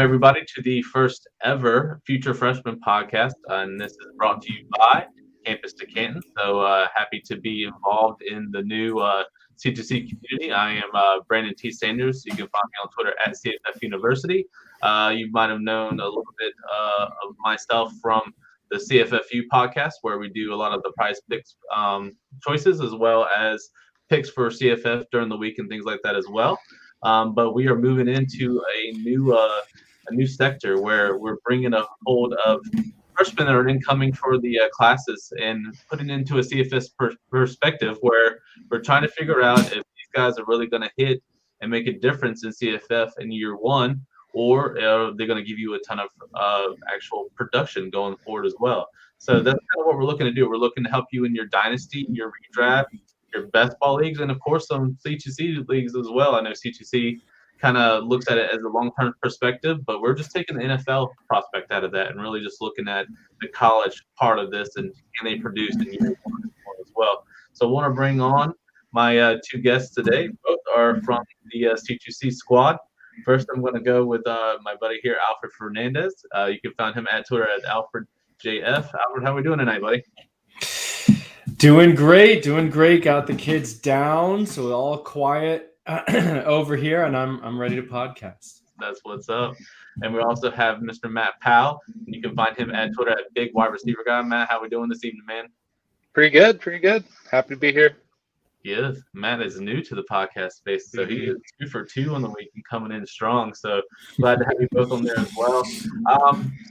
everybody, to the first ever Future Freshmen Podcast. And this is brought to you by Campus to Canton. So happy to be involved in the new C2C community. I am Brandon T. Sanders. You can find me on Twitter at CFF University. You might have known a little bit of myself from the CFFU podcast, where we do a lot of the prize picks choices, as well as picks for CFF during the week and things like that as well. But we are moving into a new sector where we're bringing a hold of freshmen that are incoming for the classes and putting into a CFS perspective, where we're trying to figure out if these guys are really going to hit and make a difference in CFF in year one, or they're going to give you a ton of actual production going forward as well. So that's kind of what we're looking to do. We're looking to help you in your dynasty, your redraft, your best ball leagues, and of course some C2C leagues as well. I know C2C kind of looks at it as a long-term perspective, but we're just taking the NFL prospect out of that and really just looking at the college part of this and can they produce in year one as well. So I want to bring on my two guests today. Both are from the C2C squad. First, I'm going to go with my buddy here, Alfred Fernandez. You can find him at Twitter at AlfredJF. Alfred, how are we doing tonight, buddy? Doing great. Got the kids down, so all quiet over here, and I'm ready to podcast. That's what's up. And we also have Mr. Matt Powell. You can find him at Twitter at Big Wide Receiver Guy. Matt, how we doing this evening, man? Pretty good. Happy to be here. Yes, Matt is new to the podcast space, so he is 2 for 2 on the week and coming in strong. So glad to have you both on there as well. So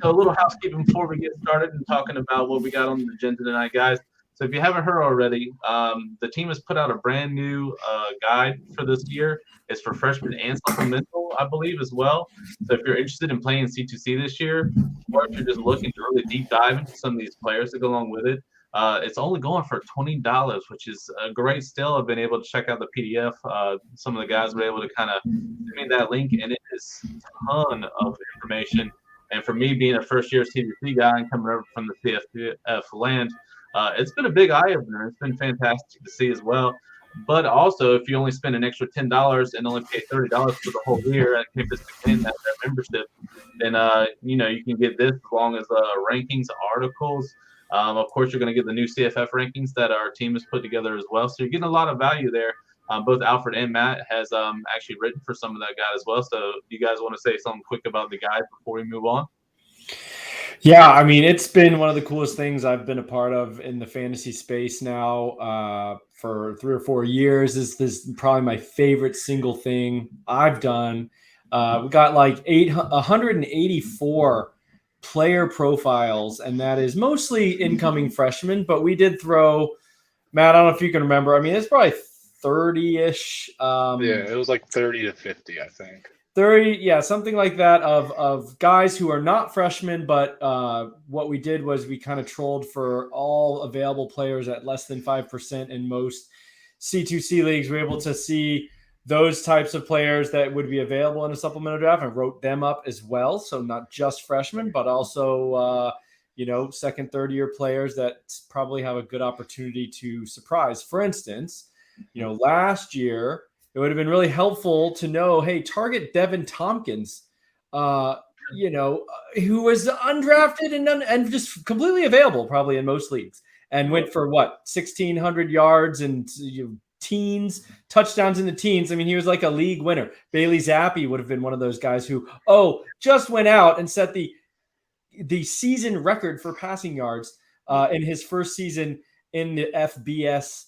a little housekeeping before we get started and talking about what we got on the agenda tonight, guys. So if you haven't heard already, the team has put out a brand new guide for this year. It's for freshmen and supplemental, I believe, as well. So if you're interested in playing C2C this year, or if you're just looking to really deep dive into some of these players that go along with it, it's only going for $20, which is a great steal. I've been able to check out the PDF. Some of the guys were able to kind of send me that link, and it is a ton of information. And for me, being a first-year C2C guy and coming over from the CFF land, it's been a big eye-opener. It's been fantastic to see as well. But also, if you only spend an extra $10 and only pay $30 for the whole year at Campus to Canton, that membership, then you can get this as long as rankings, articles. Of course, you're going to get the new CFF rankings that our team has put together as well. So you're getting a lot of value there. Both Alfred and Matt has actually written for some of that guide as well. So do you guys want to say something quick about the guide before we move on? Yeah, I mean, it's been one of the coolest things I've been a part of in the fantasy space now for 3 or 4 years. This is probably my favorite single thing I've done. We got like 184 player profiles, and that is mostly incoming freshmen, but we did throw, Matt, I don't know if you can remember. I mean, it's probably 30-ish. It was like 30 to 50, I think. 30, yeah, something like that of guys who are not freshmen, but what we did was we kind of trolled for all available players at less than 5% in most C2C leagues. We're able to see those types of players that would be available in a supplemental draft and wrote them up as well. So not just freshmen, but also, second, third-year players that probably have a good opportunity to surprise. For instance, last year, it would have been really helpful to know, hey, target Devin Tompkins, who was undrafted and just completely available probably in most leagues and went for 1,600 yards and touchdowns in the teens. I mean, he was like a league winner. Bailey Zappi would have been one of those guys who, just went out and set the season record for passing yards in his first season in the FBS,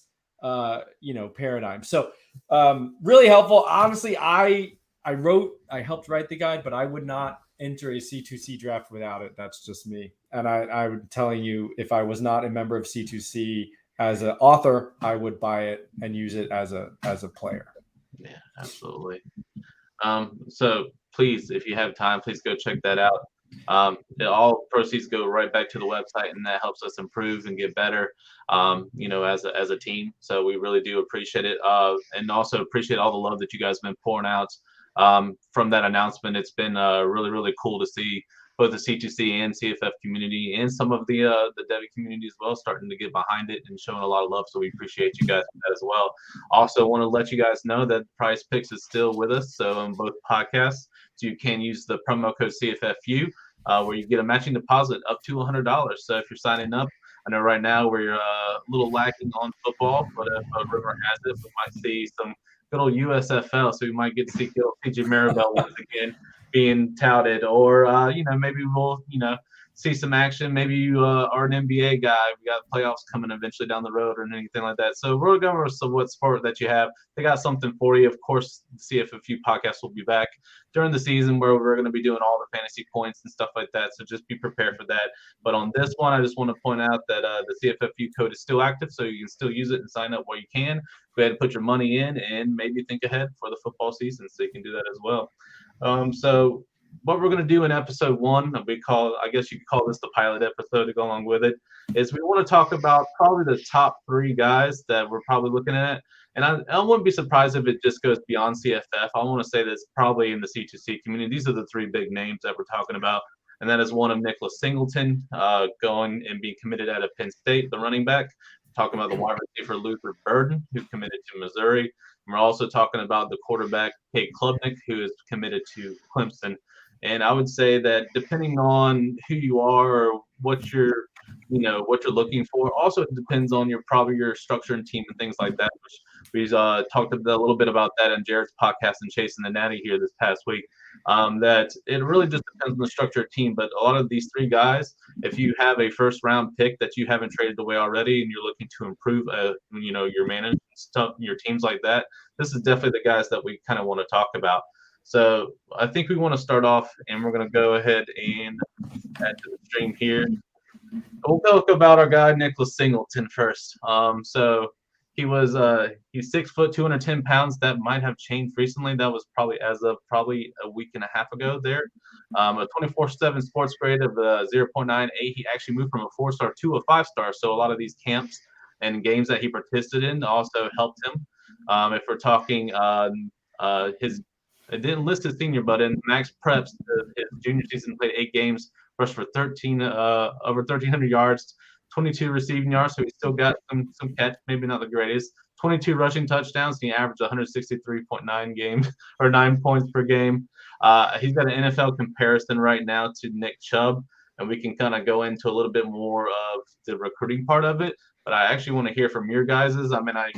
paradigm. So really helpful. Honestly, I helped write the guide, but I would not enter a C2C draft without it. That's just me. And I'm telling you, if I was not a member of C2C as an author, I would buy it and use it as a player. Yeah, absolutely. So please, if you have time, please go check that out. All proceeds go right back to the website, and that helps us improve and get better, as a team. So we really do appreciate it, and also appreciate all the love that you guys have been pouring out from that announcement. It's been really, really cool to see both the C2C and CFF community and some of the Devi community as well starting to get behind it and showing a lot of love. So we appreciate you guys for that as well. Also want to let you guys know that Prize Picks is still with us. So on both podcasts, you can use the promo code CFFU, where you get a matching deposit up to $100. So if you're signing up, I know right now we're a little lacking on football, but if River has it, we might see some good old USFL. So we might get to see good old CJ Maribel once again being touted, or maybe we'll see some action. Maybe you are an NBA guy. We got playoffs coming eventually down the road, or anything like that. So we're going over what sport that you have. They got something for you. Of course, the CFFU podcast will be back during the season, where we're going to be doing all the fantasy points and stuff like that. So just be prepared for that. But on this one, I just want to point out that the CFFU code is still active, so you can still use it and sign up while you can. Go ahead and put your money in, and maybe think ahead for the football season, so you can do that as well. So what we're going to do in episode 1, I guess you could call this the pilot episode to go along with it, is we want to talk about probably the top 3 guys that we're probably looking at. And I wouldn't be surprised if it just goes beyond CFF. I want to say that's probably in the C2C community. These are the 3 big names that we're talking about. And that is one of Nicholas Singleton going and being committed out of Penn State, the running back. We're talking about the wide receiver Luther Burden, who committed to Missouri. And we're also talking about the quarterback Cade Klubnik, who is committed to Clemson. And I would say that depending on who you are or what you're looking for, also it depends on your structure and team and things like that. Which we talked a little bit about that in Jared's podcast and Chasing the Natty here this past week. That it really just depends on the structure of team. But a lot of these 3 guys, if you have a first round pick that you haven't traded away already, and you're looking to improve, your management stuff, your teams like that, this is definitely the guys that we kind of want to talk about. So I think we want to start off, and we're going to go ahead and add to the stream here. We'll talk about our guy Nicholas Singleton first. So he's 6 foot, 210 pounds. That might have changed recently. That was probably as of a week and a half ago there. A 24/7 sports grade of 0.98. He actually moved from a 4-star to a 5-star. So a lot of these camps and games that he participated in also helped him. If we're talking it didn't list his senior, but in max preps, his junior season, played 8 games, rushed for over 1,300 yards, 22 receiving yards, so he still got some catch, maybe not the greatest. 22 rushing touchdowns, and he averaged 9 points per game. He's got an NFL comparison right now to Nick Chubb, and we can kind of go into a little bit more of the recruiting part of it. But I actually want to hear from your guys's. I mean, I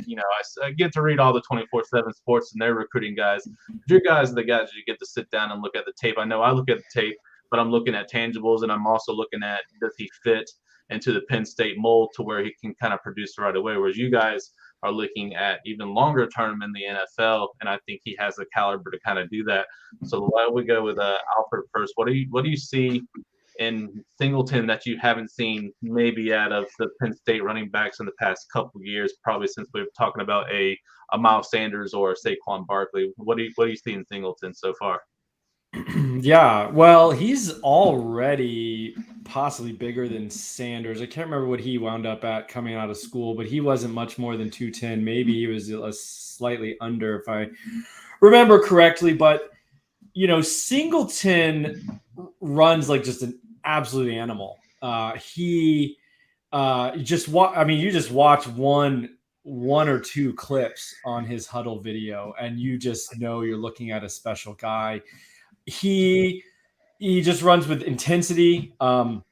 get to read all the 24/7 sports and their recruiting guys. Your guys are the guys you get to sit down and look at the tape. I know I look at the tape, but I'm looking at tangibles, and I'm also looking at, does he fit into the Penn State mold to where he can kind of produce right away, whereas you guys are looking at even longer term in the NFL, and I think he has the caliber to kind of do that. So why don't we go with Alfred first? What do you see in Singleton that you haven't seen maybe out of the Penn State running backs in the past couple of years, probably since we've been talking about a Miles Sanders or a Saquon Barkley? What do you see in Singleton so far? Yeah, well, he's already possibly bigger than Sanders. I can't remember what he wound up at coming out of school, but he wasn't much more than 210. Maybe he was slightly under, if I remember correctly. But, Singleton runs like just an absolute animal. You just watch one or 2 clips on his huddle video, and you just know you're looking at a special guy. He just runs with intensity, and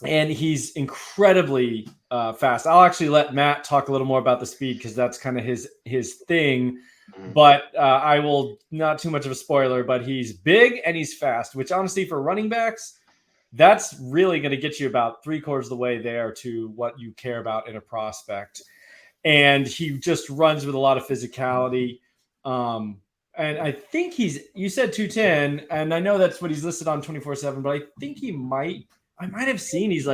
he's incredibly fast. I'll actually let Matt talk a little more about the speed, because that's kind of his thing. But I will, not too much of a spoiler, but he's big and he's fast, which honestly for running backs, that's really going to get you about 3/4 of the way there to what you care about in a prospect. And he just runs with a lot of physicality. And I think you said 210, and I know that's what he's listed on 24/7, but I think I might have seen he's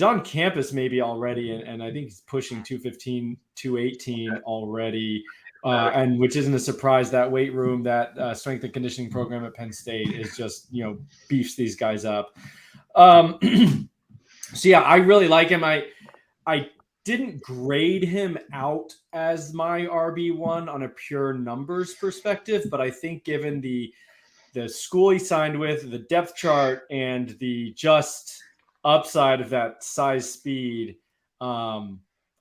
on campus maybe already. And I think he's pushing 215, 218 already. And which isn't a surprise. That weight room, that strength and conditioning program at Penn State is just, beefs these guys up. So yeah, I really like him. I didn't grade him out as my RB1 on a pure numbers perspective, but I think given the school he signed with, the depth chart, and the just upside of that size speed,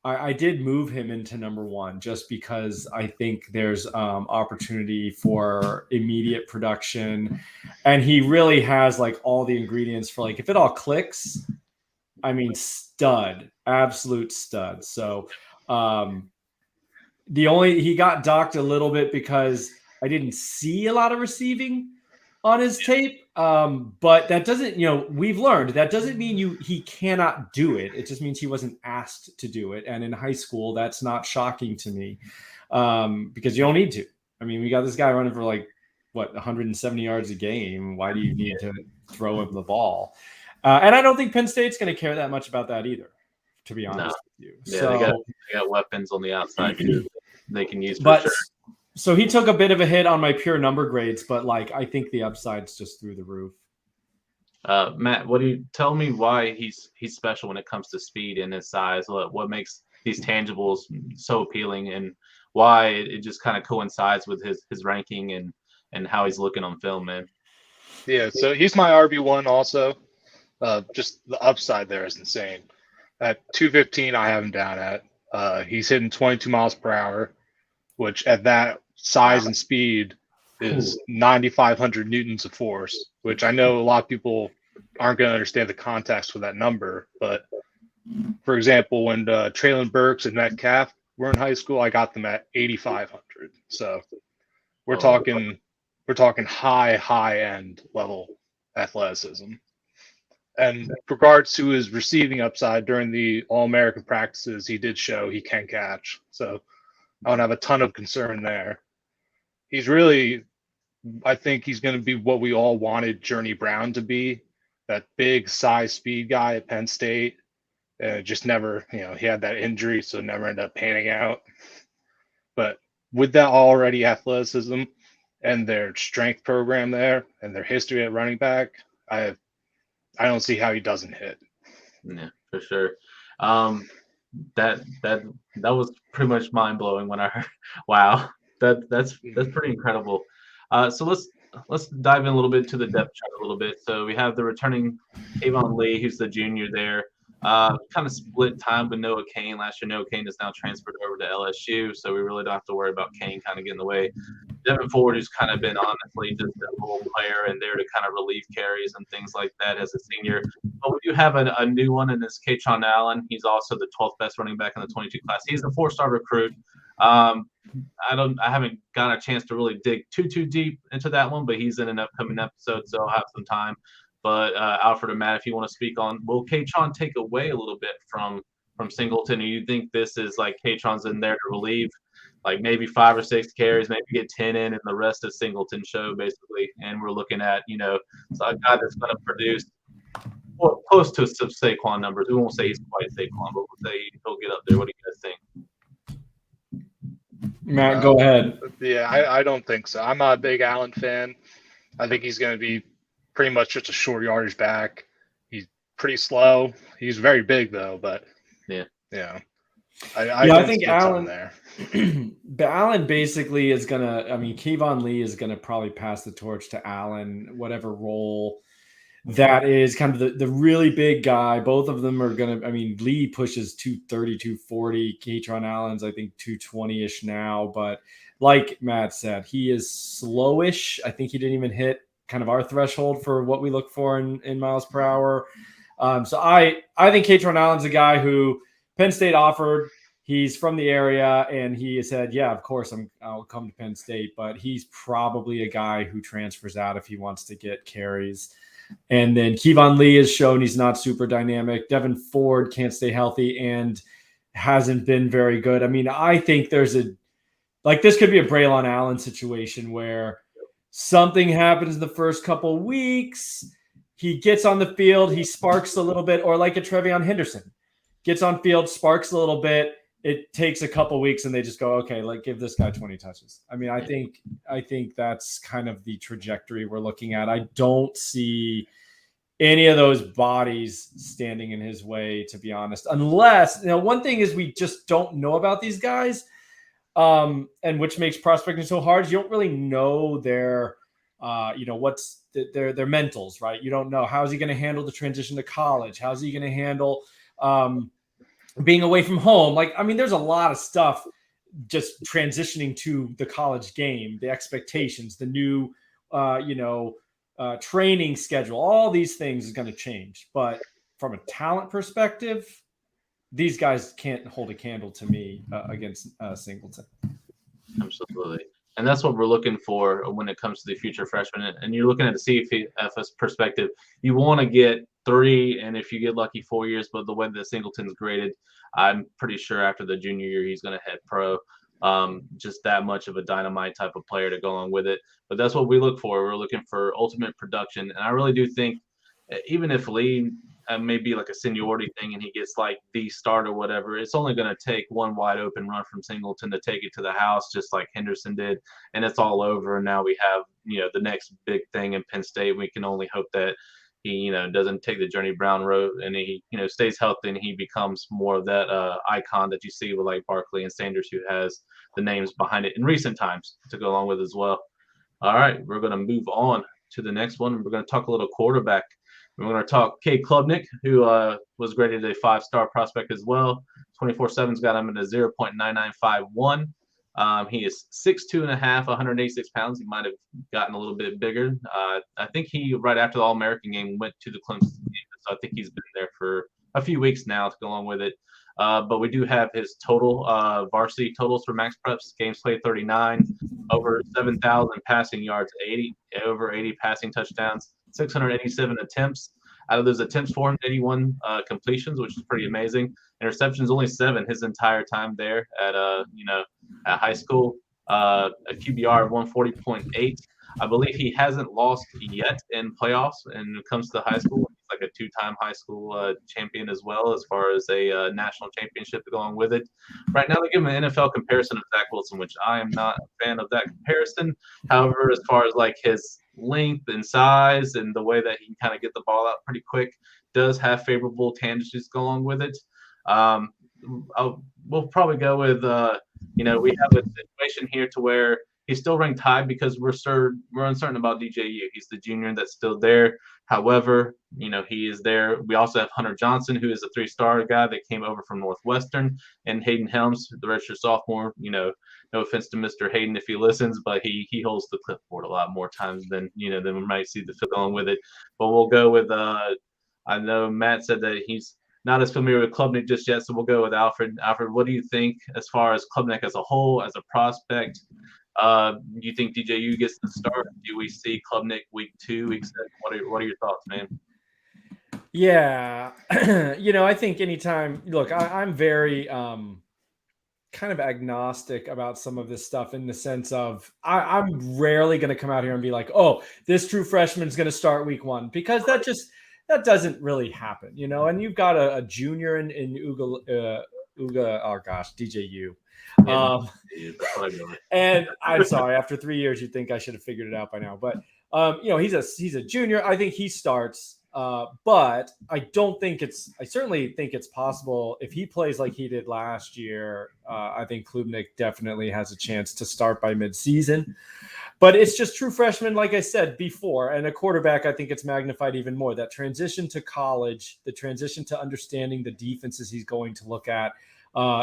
I did move him into number 1 just because I think there's opportunity for immediate production, and he really has like all the ingredients for like if it all clicks. I mean, stud, absolute stud. So he got docked a little bit because I didn't see a lot of receiving on his tape. But that doesn't, we've learned that doesn't mean he cannot do it. It just means he wasn't asked to do it. And in high school, that's not shocking to me because you don't need to. I mean, we got this guy running for 170 yards a game. Why do you need to throw him the ball? And I don't think Penn State's going to care that much about that either, to be honest with you. Yeah, so, they got weapons on the outside too they can use. Sure. So he took a bit of a hit on my pure number grades, but I think the upside's just through the roof. Matt, what do you tell me why he's special when it comes to speed and his size? What makes these tangibles so appealing, and why it just kind of coincides with his ranking and how he's looking on film, man? Yeah, so he's my RB1 also. Just the upside there is insane. At 215, I have him down at. He's hitting 22 miles per hour, which at that size and speed is 9,500 newtons of force, which I know a lot of people aren't going to understand the context with that number. But for example, when Traylon Burks and Metcalf were in high school, I got them at 8,500. So we're talking high end level athleticism. And regards to his receiving upside during the All-American practices, he did show he can catch. So I don't have a ton of concern there. He's really, I think he's going to be what we all wanted Journey Brown to be, that big size speed guy at Penn State. Just never, he had that injury, so never ended up panning out. But with that already athleticism and their strength program there and their history at running back, I don't see how he doesn't hit. Yeah, for sure. That was pretty much mind blowing when I heard. Wow, that's pretty incredible. So let's dive in a little bit to the depth chart a little bit. So we have the returning Kayvon Lee, who's the junior there. Kind of split time with Noah Cain. Last year, Noah Cain is now transferred over to LSU, so we really don't have to worry about Cain kind of getting in the way. Devin Ford, who's kind of been honestly just a role player and there to kind of relieve carries and things like that as a senior. But we do have a new one, and it's Kaytron Allen. He's also the 12th best running back in the 22 class. He's a 4-star recruit. I haven't gotten a chance to really dig too deep into that one, but he's in an upcoming episode, so I'll have some time. But Alfred and Matt, if you want to speak on, will Kaytron take away a little bit from Singleton? Or you think this is like Kaytron's in there to relieve, like maybe 5 or 6 carries, maybe get 10 in, and the rest is Singleton show basically? And we're looking at so a guy that's going to produce close to some Saquon numbers. We won't say he's quite Saquon, but we'll say he'll get up there. What do you guys think? Matt, go ahead. Yeah, I don't think so. I'm not a big Allen fan. I think he's going to be pretty much just a short yardage back. He's pretty slow. He's very big though, but I think Allen there. But Allen basically is gonna. I mean, Kayvon Lee is gonna probably pass the torch to Allen, whatever role that is. Kind of the really big guy. Both of them are gonna. I mean, Lee pushes 230, 240. Kaytron Allen's I think 220-ish now, but like Matt said, he is slowish. I think he didn't even hit kind of our threshold for what we look for in miles per hour. So I think Kaytron Allen's a guy who Penn State offered. He's from the area, and he said, yeah, of course I'll come to Penn State, but he's probably a guy who transfers out if he wants to get carries. And then Kayvon Lee has shown he's not super dynamic. Devin Ford can't stay healthy and hasn't been very good. I mean, I think there's this could be a Braylon Allen situation where something happens in the first couple weeks. He gets on the field, he sparks a little bit, or like a Trevion Henderson, gets on field, sparks a little bit. It takes a couple weeks, and they just go, okay, give this guy 20 touches. I mean, I think that's kind of the trajectory we're looking at. I don't see any of those bodies standing in his way, to be honest. Unless, one thing is we just don't know about these guys. And which makes prospecting so hard. You don't really know their, what's their mentals, right? You don't know how's he going to handle the transition to college. How's he going to handle being away from home. Like, I mean, there's a lot of stuff just transitioning to the college game, the expectations, the new, training schedule, all these things is going to change. But from a talent perspective, these guys can't hold a candle to me against Singleton. Absolutely. And that's what we're looking for when it comes to the future freshmen. And you're looking at the CFF perspective. You want to get 3, and if you get lucky, 4 years. But the way that Singleton's graded, I'm pretty sure after the junior year he's going to head pro. Just that much of a dynamite type of player to go along with it. But that's what we look for. We're looking for ultimate production. And I really do think, even if Lee maybe like a seniority thing and he gets like the start or whatever, it's only going to take one wide open run from Singleton to take it to the house, just like Henderson did, and it's all over. And now we have, the next big thing in Penn State. We can only hope that he, doesn't take the Journey Brown road, and he, stays healthy, and he becomes more of that icon that you see with like Barkley and Sanders, who has the names behind it in recent times to go along with as well. All right, we're going to move on to the next one. We're going to talk a little quarterback. We're going to talk Cade Klubnik, who was graded a 5-star prospect as well. 24/7's got him at a 0.9951. He is 6'2.5", 186 pounds. He might have gotten a little bit bigger. I think he, right after the All-American game, went to the Clemson game. So I think he's been there for a few weeks now to go along with it. But we do have his total varsity totals for Max Preps. Games played 39, over 7,000 passing yards, over 80 passing touchdowns, 687 attempts. Out of those attempts, 481 completions, which is pretty amazing. Interceptions only 7 his entire time there at at high school. A QBR of 140.8. I believe he hasn't lost yet in playoffs, and when it comes to high school, he's like a 2-time high school champion as well, as far as a national championship to go along with it. Right now, they give him an NFL comparison of Zach Wilson, which I am not a fan of that comparison. However, as far as like his length and size and the way that he can kind of get the ball out pretty quick, does have favorable tangencies go along with it. We'll probably go with, we have a situation here to where he's still ranked high because we're uncertain about DJU. He's the junior that's still there. However, he is there. We also have Hunter Johnson, who is a 3-star guy that came over from Northwestern, and Hayden Helms, the redshirt sophomore. No offense to Mr. Hayden if he listens, but he holds the clipboard a lot more times than we might see the fit on with it. But we'll go with I know Matt said that he's not as familiar with Klubnik just yet, so we'll go with Alfred. Alfred, what do you think as far as Klubnik as a whole, as a prospect? Do you think DJU gets the start? Do we see Klubnik week 2, week 7? What are your thoughts, man? Yeah, I think anytime. Look, I'm very kind of agnostic about some of this stuff in the sense of I'm rarely going to come out here and be like, oh, this true freshman is going to start week 1, because that doesn't really happen, And you've got a junior in Uga. Oh gosh, DJU. And I'm sorry, after 3 years, you'd think I should have figured it out by now. But he's a junior. I think he starts. But I certainly think it's possible if he plays like he did last year. I think Klubnik definitely has a chance to start by midseason. But it's just true freshman, like I said before, and a quarterback, I think it's magnified even more. That transition to college, the transition to understanding the defenses he's going to look at,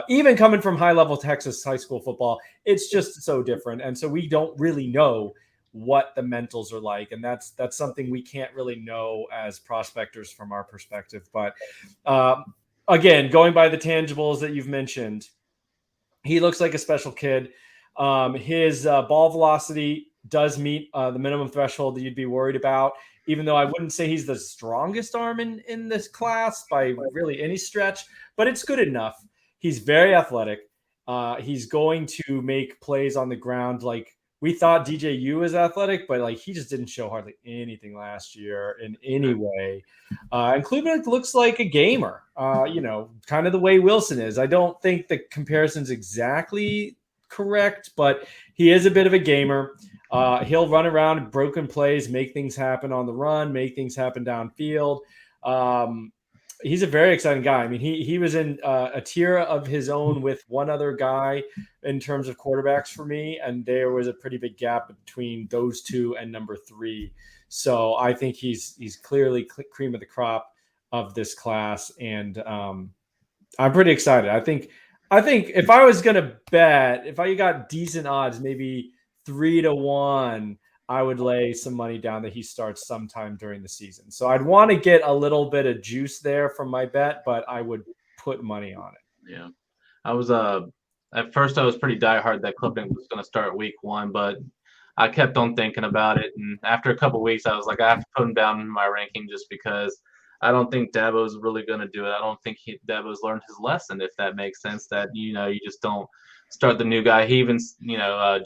even coming from high-level Texas high school football, it's just so different. And so we don't really know what the mentals are like, and that's something we can't really know as prospectors from our perspective. But again, going by the tangibles that you've mentioned, he looks like a special kid. His ball velocity does meet the minimum threshold that you'd be worried about, even though I wouldn't say he's the strongest arm in this class by really any stretch, but it's good enough. He's very athletic. He's going to make plays on the ground. Like, we thought DJU was athletic, but like he just didn't show hardly anything last year in any way. And Klubnik looks like a gamer, kind of the way Wilson is. I don't think the comparison's exactly correct, but he is a bit of a gamer. He'll run around broken plays, make things happen on the run, make things happen downfield. He's a very exciting guy. I mean, he was in a tier of his own with one other guy in terms of quarterbacks for me, and there was a pretty big gap between those 2 and number 3. So I think he's clearly cream of the crop of this class, and I'm pretty excited. I think if I was gonna bet, if I got decent odds, maybe 3-1, I would lay some money down that he starts sometime during the season. So I'd want to get a little bit of juice there from my bet, but I would put money on it. Yeah, I was at first I was pretty diehard that Klubnik was going to start week 1, but I kept on thinking about it, and after a couple weeks, I was like, I have to put him down in my ranking just because I don't think Dabo's really going to do it. I don't think Dabo's learned his lesson, if that makes sense. That you just don't start the new guy. He even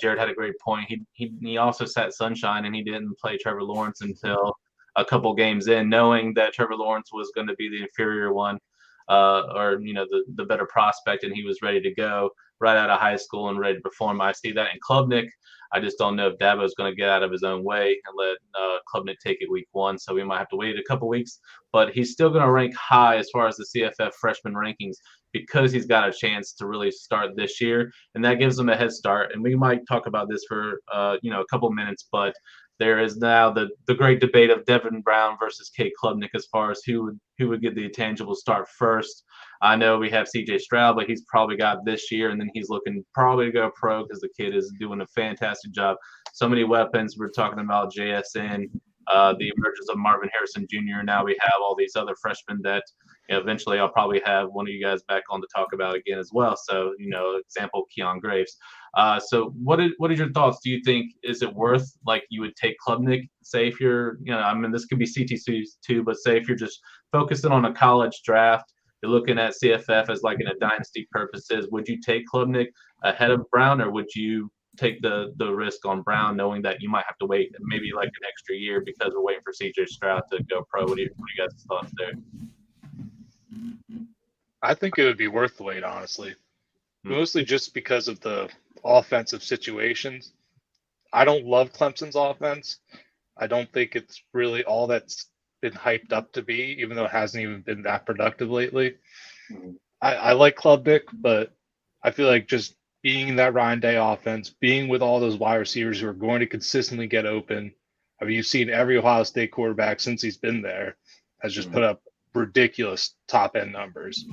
Jared had a great point. He also sat Sunshine, and he didn't play Trevor Lawrence until a couple games in, knowing that Trevor Lawrence was going to be the inferior one. Or the better prospect, and he was ready to go right out of high school and ready to perform. I see that in Klubnik. I just don't know if Dabo is going to get out of his own way and let Klubnik take it week 1. So we might have to wait a couple weeks, but he's still going to rank high as far as the CFF freshman rankings because he's got a chance to really start this year, and that gives him a head start. And we might talk about this for a couple minutes, but there is now the great debate of Devin Brown versus Cade Klubnik as far as who would get the tangible start first. I know we have CJ Stroud, but he's probably got this year, and then he's looking probably to go pro because the kid is doing a fantastic job. So many weapons. We're talking about JSN, the emergence of Marvin Harrison Jr. Now we have all these other freshmen that eventually I'll probably have one of you guys back on to talk about again as well. So, example, Keon Graves. So what is your thoughts? Do you think, is it worth, like, you would take Klubnik, say if you're, this could be CTC too, but say if you're just focusing on a college draft, you're looking at CFF as like in a dynasty purposes, would you take Klubnik ahead of Brown, or would you take the risk on Brown knowing that you might have to wait maybe like an extra year because we're waiting for CJ Stroud to go pro? What are you guys' thoughts there? I think it would be worth the wait, honestly. Mostly just because of the offensive situations. I don't love Clemson's offense. I don't think it's really all that's been hyped up to be, even though it hasn't even been that productive lately. I like Klubnik, but I feel like just being in that Ryan Day offense, being with all those wide receivers who are going to consistently get open. I mean, you've seen every Ohio State quarterback since he's been there has just put up ridiculous top-end numbers.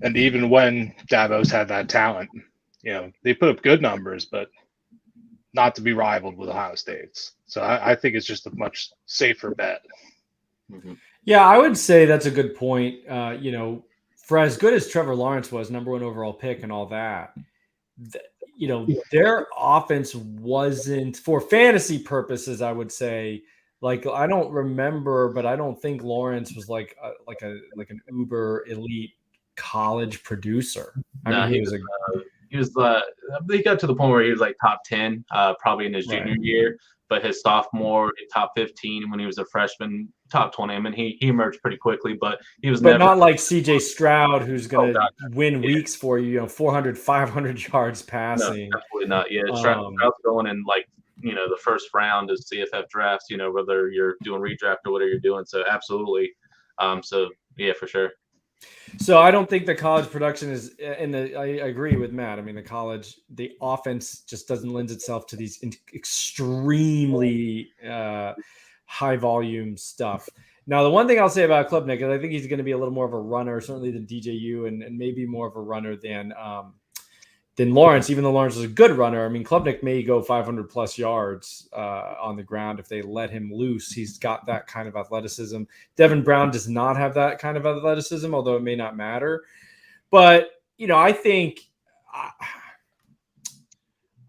And even when Dabo's had that talent, they put up good numbers, but not to be rivaled with Ohio State's. So I think it's just a much safer bet. Yeah, I would say that's a good point. For as good as Trevor Lawrence was, number 1 overall pick and all that, their offense wasn't, for fantasy purposes, I would say, like, I don't remember, but I don't think Lawrence was like an uber elite college producer. He got to the point where he was like top 10, probably in his junior year, but his sophomore, top 15 when he was a freshman, top 20. I mean, he emerged pretty quickly, but he was never not like CJ Stroud, who's going to win weeks for you, 400, 500 yards passing. No, absolutely not. Yeah, Stroud's going in like, the first round of CFF drafts, whether you're doing redraft or whatever you're doing. So absolutely. So yeah, for sure. So I don't think the college production is, I agree with Matt. I mean, the offense just doesn't lend itself to these extremely high volume stuff. Now, the one thing I'll say about Klubnik is I think he's going to be a little more of a runner, certainly than DJU, and maybe more of a runner than Lawrence, even though Lawrence is a good runner. I mean, Klubnik may go 500 plus yards on the ground if they let him loose. He's got that kind of athleticism. Devin Brown does not have that kind of athleticism, although it may not matter. But, I think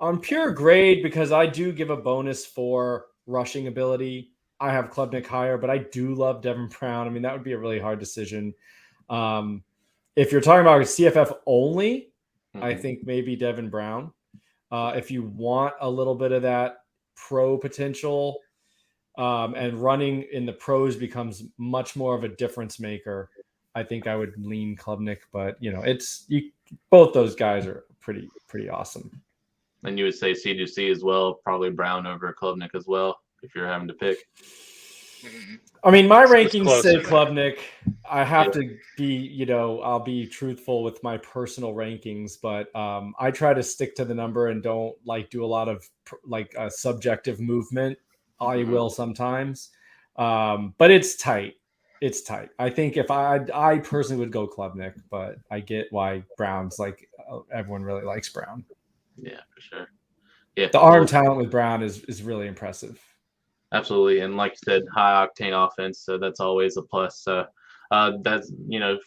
on pure grade, because I do give a bonus for rushing ability, I have Klubnik higher, but I do love Devin Brown. I mean, that would be a really hard decision. If you're talking about CFF only, I think maybe Devin Brown. If you want a little bit of that pro potential, and running in the pros becomes much more of a difference maker, I think I would lean Klubnik. But both those guys are pretty awesome. And you would say C2C as well, probably Brown over Klubnik as well, if you're having to pick. I mean, my rankings say Klubnik. I have to be, I'll be truthful with my personal rankings, but I try to stick to the number and don't do a lot of subjective movement. I will sometimes, but it's tight. it's tight. I think if I personally would go Klubnik, but I get why Brown's like everyone really likes Brown. Yeah, for sure. Yeah, the arm talent with Brown is really impressive. Absolutely, and like you said, high octane offense, so that's always a plus. So that's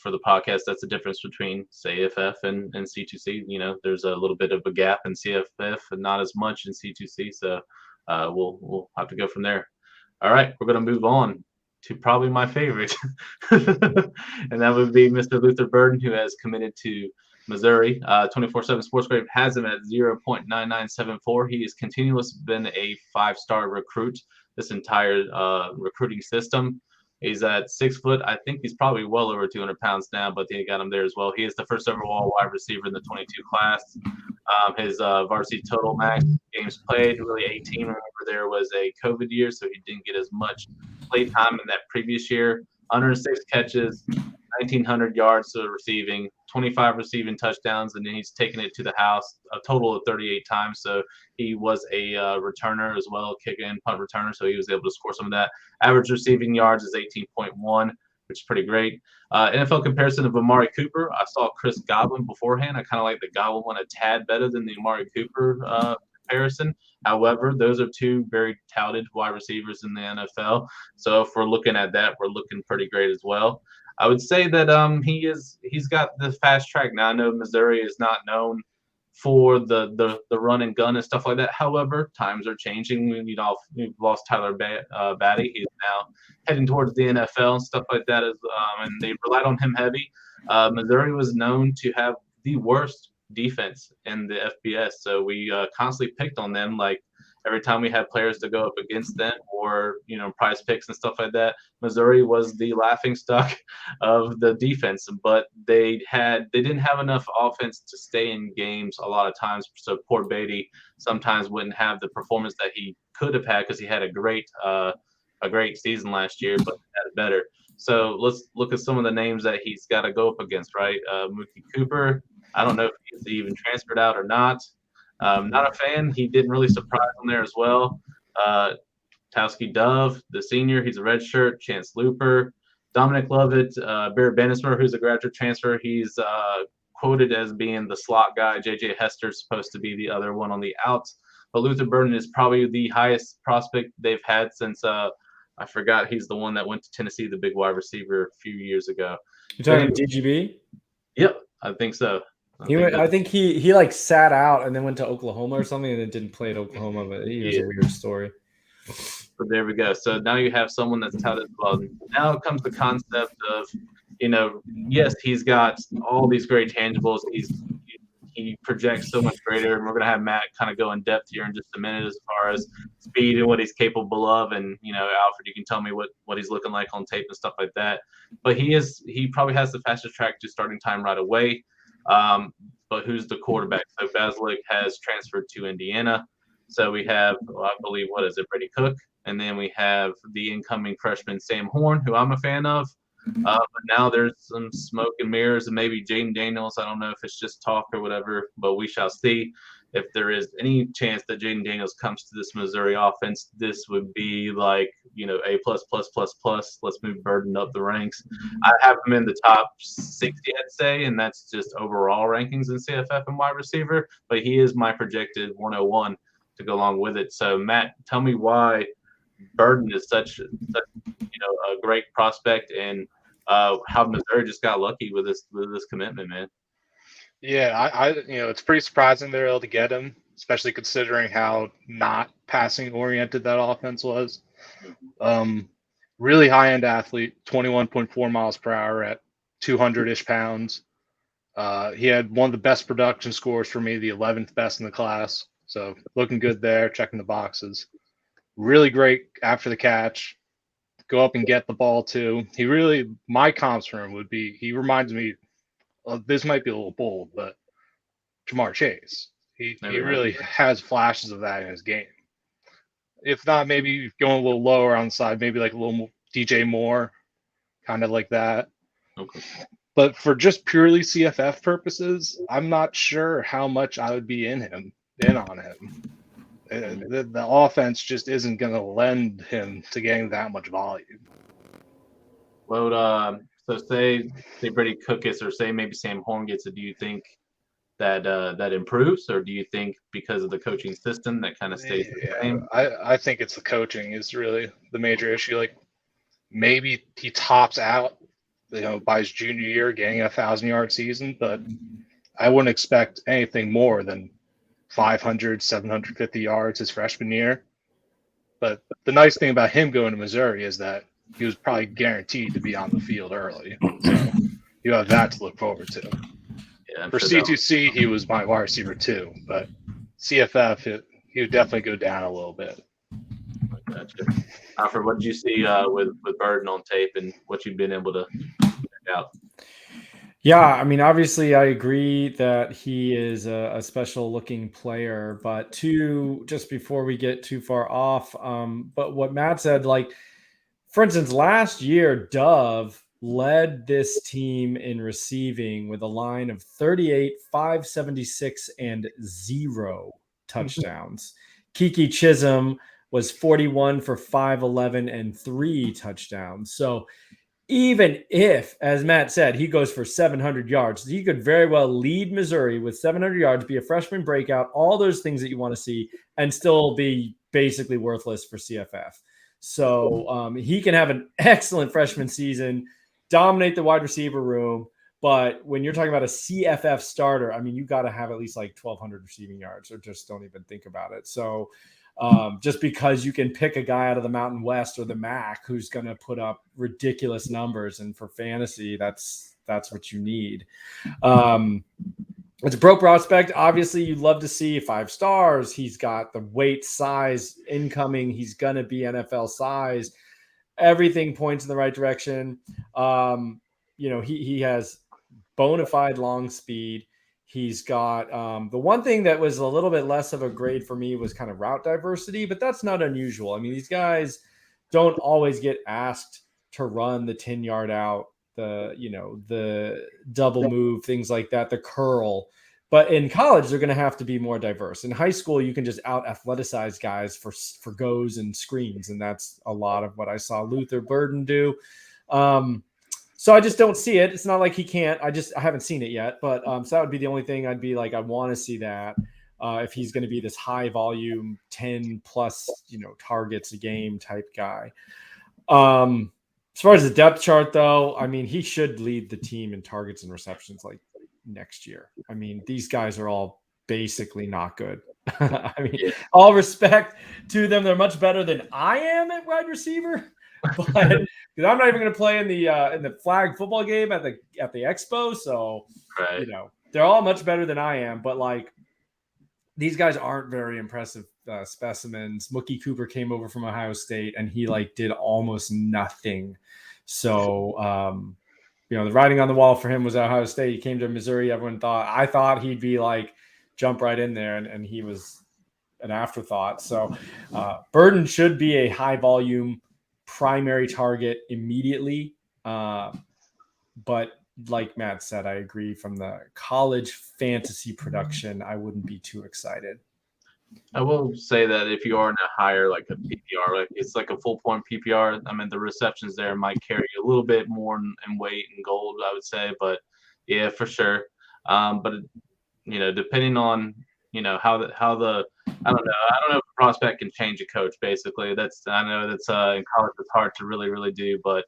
for the podcast, that's the difference between CFF and C2C. There's a little bit of a gap in CFF and not as much in C2C. So we'll have to go from there. All right, we're gonna move on to probably my favorite, and that would be Mr. Luther Burden, who has committed to Missouri. 24/7 Sports Grade has him at 0.9974. He has continuously been a 5-star recruit this entire recruiting system. He's at 6 foot. I think he's probably well over 200 pounds now, but they got him there as well. He is the first overall wide receiver in the 22 class. His varsity total max games played, really 18. Remember, there was a COVID year, so he didn't get as much play time in that previous year. 106 catches, 1,900 yards to receiving, 25 receiving touchdowns, and then he's taken it to the house a total of 38 times. So he was a returner as well, kick and punt returner, so he was able to score some of that. Average receiving yards is 18.1, which is pretty great. NFL comparison of Amari Cooper. I saw Chris Godwin beforehand. I kind of like the Godwin one a tad better than the Amari Cooper comparison. However, those are two very touted wide receivers in the NFL. So if we're looking at that, we're looking pretty great as well. I would say that he's got the fast track. Now I know Missouri is not known for the run and gun and stuff like that. However, times are changing. We've lost Tyler Batty. He's now heading towards the NFL and stuff like that, and they relied on him heavy. Missouri was known to have the worst defense in the FBS, so we constantly picked on them. Like every time we had players to go up against them, or prize picks and stuff like that, Missouri was the laughingstock of the defense. But they didn't have enough offense to stay in games a lot of times. So poor Beatty sometimes wouldn't have the performance that he could have had, because he had a great season last year, but had it better. So let's look at some of the names that he's got to go up against. Right, Mookie Cooper. I don't know if he's even transferred out or not. Not a fan. He didn't really surprise on there as well. Towski Dove, the senior, he's a redshirt. Chance Looper, Dominic Lovett, Barrett Benismer, who's a graduate transfer. He's quoted as being the slot guy. J.J. Hester's supposed to be the other one on the outs. But Luther Burden is probably the highest prospect they've had since I forgot. He's the one that went to Tennessee, the big wide receiver a few years ago. You're talking DGB? Yep, I think so. I think he like sat out and then went to Oklahoma or something, and then didn't play at Oklahoma. But he was a weird story. But there we go. So now you have someone that's touted as well. Now comes the concept of, yes, he's got all these great tangibles. He projects so much greater, and we're going to have Matt kind of go in depth here in just a minute as far as speed and what he's capable of. And Alfred, you can tell me what he's looking like on tape and stuff like that. But he probably has the fastest track to starting time right away. But who's the quarterback? So Basilick has transferred to Indiana. So we have, I believe, Brady Cook, and then we have the incoming freshman Sam Horn, who I'm a fan of. But now there's some smoke and mirrors, and maybe Jaden Daniels. I don't know if it's just talk or whatever, but we shall see. If there is any chance that Jaden Daniels comes to this Missouri offense, this would be like, A++++. Let's move Burden up the ranks. I have him in the top 60, I'd say, and that's just overall rankings in CFF and wide receiver. But he is my projected 101 to go along with it. So Matt, tell me why Burden is such a great prospect, and how Missouri just got lucky with this commitment, man. Yeah, it's pretty surprising they're able to get him, especially considering how not passing oriented that offense was. Really high end athlete, 21.4 miles per hour at 200-ish pounds. He had one of the best production scores for me, the 11th best in the class. So looking good there, checking the boxes. Really great after the catch. Go up and get the ball too. My comps for him would be, he reminds me, this might be a little bold, but Jamar Chase. He really has flashes of that in his game. If not, maybe going a little lower on the side, maybe like a little more DJ Moore, kind of like that. Okay. But for just purely CFF purposes, I'm not sure how much I would be in on him. The offense just isn't going to lend him to getting that much volume. So say Brady Cook gets, or say maybe Sam Horn gets it. Do you think that improves, or do you think because of the coaching system that kind of stays the same? I think it's the coaching is really the major issue. Like maybe he tops out, by his junior year, getting a 1,000-yard season, but I wouldn't expect anything more than 500, 750 yards his freshman year. But the nice thing about him going to Missouri is that he was probably guaranteed to be on the field early. So you have that to look forward to. Yeah, For C2C, he was my wide receiver too, but CFF, he would definitely go down a little bit. Gotcha. Alfred, what did you see with Burden on tape and what you've been able to check out? Yeah, I mean, obviously, I agree that he is a special-looking player. But just before we get too far off, but what Matt said, like, for instance, last year, Dove led this team in receiving with a line of 38, 576, and 0 touchdowns. Kiki Chisholm was 41 for 511 and 3 touchdowns. So even if, as Matt said, he goes for 700 yards, he could very well lead Missouri with 700 yards, be a freshman breakout, all those things that you want to see, and still be basically worthless for CFF. So he can have an excellent freshman season, dominate the wide receiver room. But when you're talking about a CFF starter, I mean, you got to have at least like 1,200 receiving yards, or just don't even think about it. So just because you can pick a guy out of the Mountain West or the MAC who's going to put up ridiculous numbers, and for fantasy, that's what you need. It's a pro prospect. Obviously, you'd love to see 5 stars. He's got the weight, size, incoming. He's going to be NFL size. Everything points in the right direction. He has bona fide long speed. He's got the one thing that was a little bit less of a grade for me was kind of route diversity, but that's not unusual. I mean, these guys don't always get asked to run the 10-yard out, the double move, things like that, the curl. But in college, they're going to have to be more diverse. In high school, you can just out athleticize guys for goes and screens, and that's a lot of what I saw Luther Burden do. So I just don't see it. It's not like he can't. I haven't seen it yet. But so that would be the only thing I'd be like, I want to see that if he's going to be this high volume, 10 plus, targets a game type guy. As far as the depth chart, though, I mean, he should lead the team in targets and receptions like next year. I mean, these guys are all basically not good. I mean, all respect to them. They're much better than I am at wide receiver. But because I'm not even going to play in the flag football game at the expo, so right. They're all much better than I am. But like, these guys aren't very impressive specimens. Mookie Cooper came over from Ohio State, and he did almost nothing. So the writing on the wall for him was Ohio State. He came to Missouri. I thought he'd be like jump right in there, and he was an afterthought. So Burden should be a high volume primary target immediately. But like Matt said, I agree, from the college fantasy production, I wouldn't be too excited. I will say that if you are in a higher, like a PPR, like it's like a full point PPR, I mean, the receptions there might carry a little bit more in weight and gold, I would say, but yeah, for sure. But depending on, how the I don't know if a prospect can change a coach. Basically, I know that's in college it's hard to really, really do. But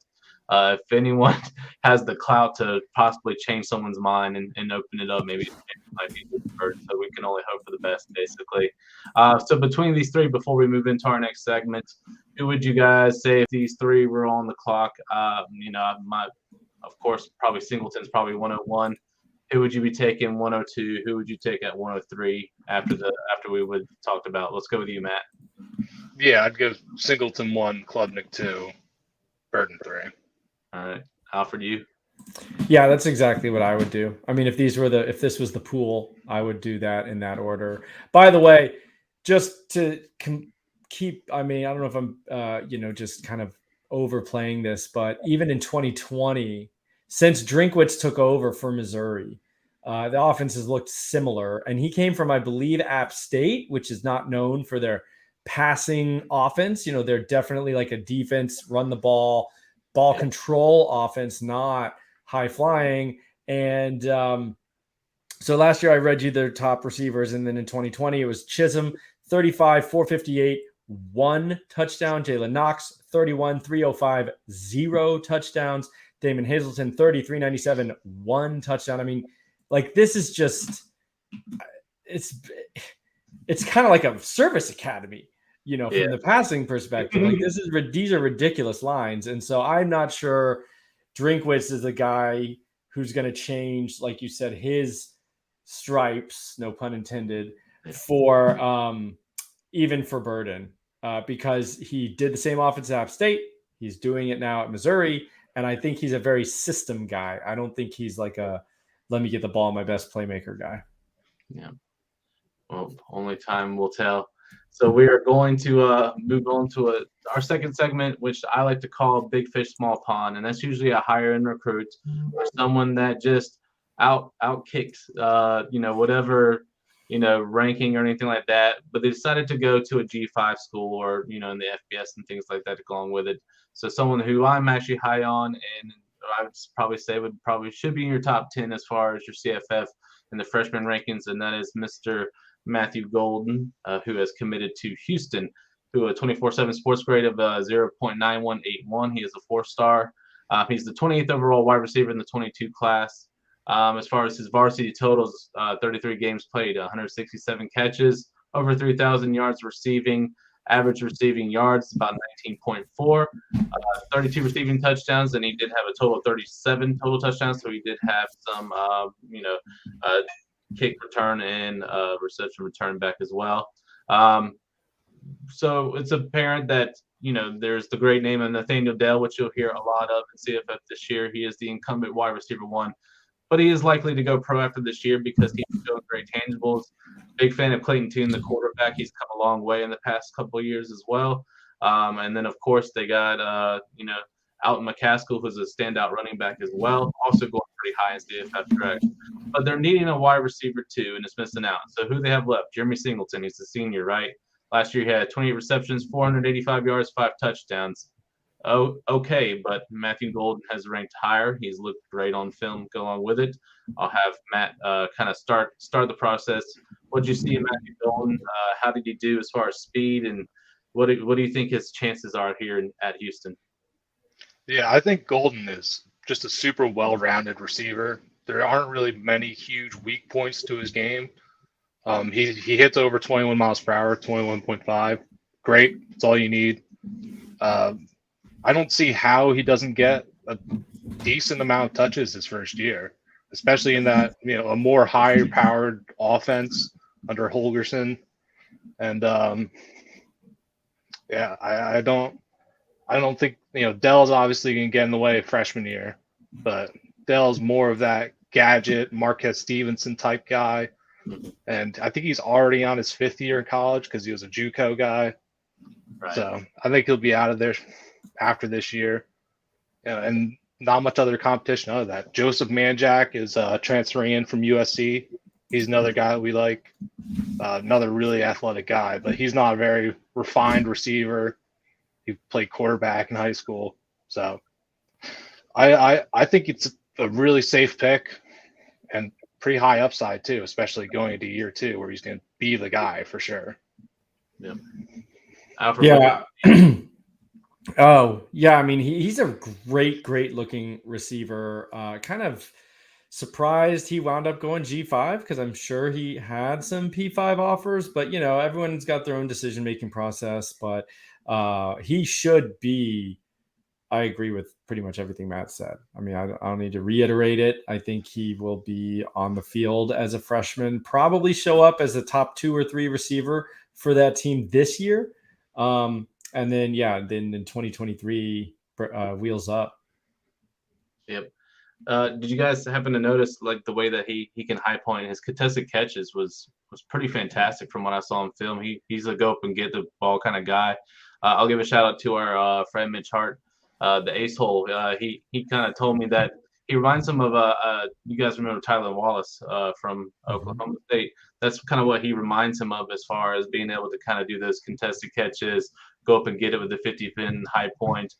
if anyone has the clout to possibly change someone's mind and open it up, maybe it might be good for. So we can only hope for the best, basically. So between these three, before we move into our next segment, who would you guys say if these three were on the clock? Of course, probably Singleton's probably 101. Who would you be taking 102? Who would you take at 103 after we would talked about? Let's go with you, Matt. Yeah, I'd go Singleton 1, Klubnik 2, Burden 3. All right, Alfred, you? Yeah, that's exactly what I would do. I mean, if this was the pool, I would do that in that order. By the way, just to keep, I mean, I don't know if I'm, just kind of overplaying this, but even in 2020, since Drinkwitz took over for Missouri, the offense has looked similar. And he came from, I believe, App State, which is not known for their passing offense. They're definitely like a defense, run the ball, ball control offense, not high flying. And so last year I read you their top receivers, and then in 2020 it was Chisholm, 35, 458, 1 touchdown. Jalen Knox, 31, 305, 0 touchdowns. Damon Hazleton, 30, 397, 1 touchdown. I mean, like, this is just it's kind of like a service academy, from the passing perspective. Like, these are ridiculous lines. And so I'm not sure Drinkwitz is the guy who's going to change, like you said, his stripes, no pun intended, for even for Burden, because he did the same offense at App State. He's doing it now at Missouri. And I think he's a very system guy. I don't think he's like a, let me get the ball, my best playmaker guy. Yeah. Well, only time will tell. So we are going to move on to our second segment, which I like to call Big Fish, Small Pond. And that's usually a higher end recruit or someone that just out kicks, whatever, ranking or anything like that. But they decided to go to a G5 school or, in the FBS and things like that to go along with it. So someone who I'm actually high on, and I would probably say should be in your top 10 as far as your CFF and the freshman rankings, and that is Mr. Matthew Golden, who has committed to Houston, who a 24/7 sports grade of 0.9181. He is a 4-star. He's the 28th overall wide receiver in the 22 class. As far as his varsity totals, 33 games played, 167 catches, over 3,000 yards receiving, average receiving yards about 19.4, 32 receiving touchdowns, and he did have a total of 37 total touchdowns. So he did have some, kick return and reception return back as well. So it's apparent that, there's the great name of Nathaniel Dell, which you'll hear a lot of in CFF this year. He is the incumbent wide receiver 1, but he is likely to go pro after this year because he's showing great tangibles. Big fan of Clayton Toon, the quarterback. He's come a long way in the past couple of years as well. And then, of course, they got, Alton McCaskill, who's a standout running back as well, also going pretty high in CFF direction. But they're needing a wide receiver too, and it's missing out. So who they have left? Jeremy Singleton. He's a senior, right? Last year he had 28 receptions, 485 yards, 5 touchdowns. Oh, okay, but Matthew Golden has ranked higher. He's looked great on film. Go along with it. I'll have Matt kind of start the process. What did you see in Matthew Golden? How did he do as far as speed, and what do you think his chances are here at Houston? Yeah, I think Golden is just a super well-rounded receiver. There aren't really many huge weak points to his game. He hits over 21 miles per hour, 21.5. Great. That's all you need. I don't see how he doesn't get a decent amount of touches his first year, especially in that, a more higher-powered offense under Holgerson. And, I don't think, Dell's obviously going to get in the way of freshman year, but Dell's more of that gadget, Marquez Stevenson type guy. And I think he's already on his 5th year in college because he was a JUCO guy. Right. So I think he'll be out of there after this year. And not much other competition other than that. Joseph Manjack is transferring in from USC. He's another guy that we like, another really athletic guy, but he's not a very refined receiver. He played quarterback in high school. So I think it's a really safe pick and pretty high upside too, especially going into year 2 where he's going to be the guy for sure. Yeah. Alfred, yeah. Oh, yeah. I mean, he's a great looking receiver. Kind of surprised he wound up going G5 because I'm sure he had some P5 offers, but everyone's got their own decision-making process, but he should be, I agree with pretty much everything Matt said. I mean, I don't need to reiterate it. I think he will be on the field as a freshman, probably show up as a top 2 or 3 receiver for that team this year. And then in 2023, wheels up. Yep. Did you guys happen to notice like the way that he can high point? His contested catches was pretty fantastic from what I saw on film. He's a go up and get the ball kind of guy. I'll give a shout out to our friend Mitch Hart, the ace hole. He kind of told me that he reminds him of you guys remember Tyler Wallace from Oklahoma State. That's kind of what he reminds him of as far as being able to kind of do those contested catches, go up and get it with the 50-pin high point.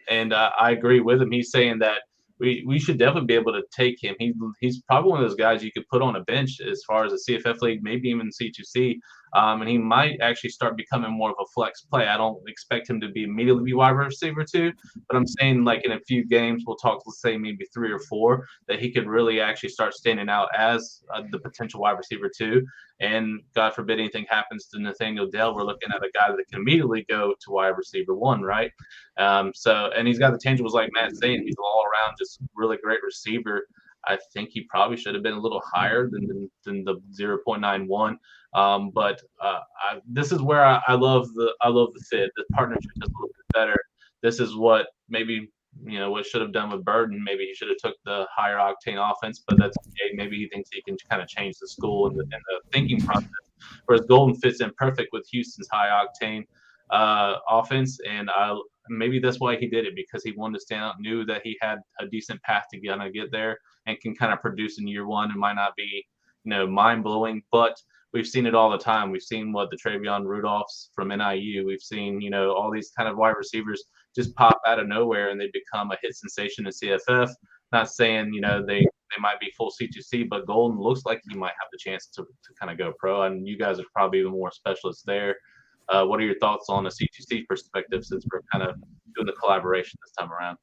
And I agree with him. He's saying that we should definitely be able to take him. He's probably one of those guys you could put on a bench as far as a CFF league, maybe even C2C. And he might actually start becoming more of a flex play. I don't expect him to be immediately be wide receiver 2, but I'm saying like in a few games, we'll talk, let's say maybe 3 or 4, that he could really actually start standing out as the potential wide receiver 2. And God forbid anything happens to Nathaniel Dell, we're looking at a guy that can immediately go to wide receiver 1, right? And he's got the tangibles like Matt's saying. He's all around just really great receiver. I think he probably should have been a little higher than the 0.91. This is where I love the fit. The partnership is a little bit better. This is what maybe what should have done with Burden. Maybe he should have took the higher octane offense, but that's okay. Maybe he thinks he can kind of change the school and the thinking process. Whereas Golden fits in perfect with Houston's high octane offense, and maybe that's why he did it, because he wanted to stand out, knew that he had a decent path to get there, and can kind of produce in year one. It might not be mind blowing, but we've seen it all the time. We've seen what the Travion Rudolphs from NIU. We've seen all these kind of wide receivers just pop out of nowhere and they become a hit sensation in CFF. Not saying they might be full C2C, but Golden looks like he might have the chance to kind of go pro. And you guys are probably the more specialists there. What are your thoughts on a C2C perspective, since we're kind of doing the collaboration this time around?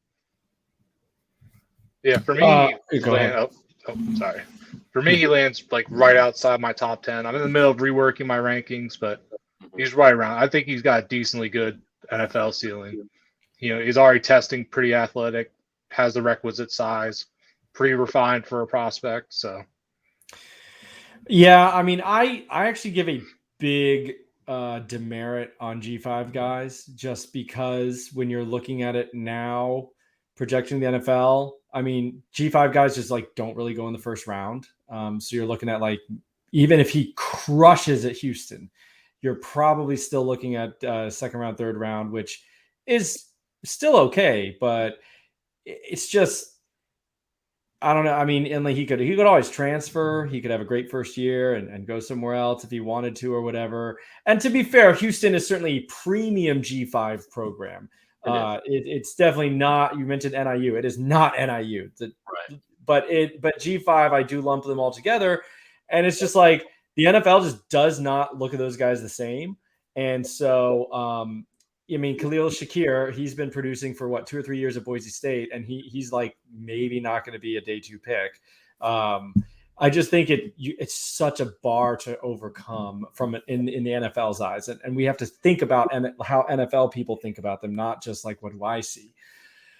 Yeah, for me, sorry. For me, he lands like right outside my top 10. I'm in the middle of reworking my rankings, but he's right around. I think he's got a decently good NFL ceiling. He's already testing pretty athletic, has the requisite size, pretty refined for a prospect. So, yeah, I mean, I actually give a big demerit on G5 guys, just because when you're looking at it now, projecting the NFL, I mean, G5 guys just like don't really go in the first round. So you're looking at like, even if he crushes at Houston, you're probably still looking at second round, third round, which is still okay, but it's just, I don't know. I mean, and like he could always transfer. He could have a great first year and go somewhere else if he wanted to or whatever. And to be fair, Houston is certainly a premium G5 program. It's definitely not. You mentioned NIU. It is not NIU. Right. But G5, I do lump them all together, and it's just like the NFL just does not look at those guys the same. And so, I mean, Khalil Shakir, he's been producing for 2 or 3 years at Boise State, and he's like maybe not going to be a day 2 pick. I just think it's such a bar to overcome from in the NFL's eyes, and we have to think about how NFL people think about them, not just like what do I see.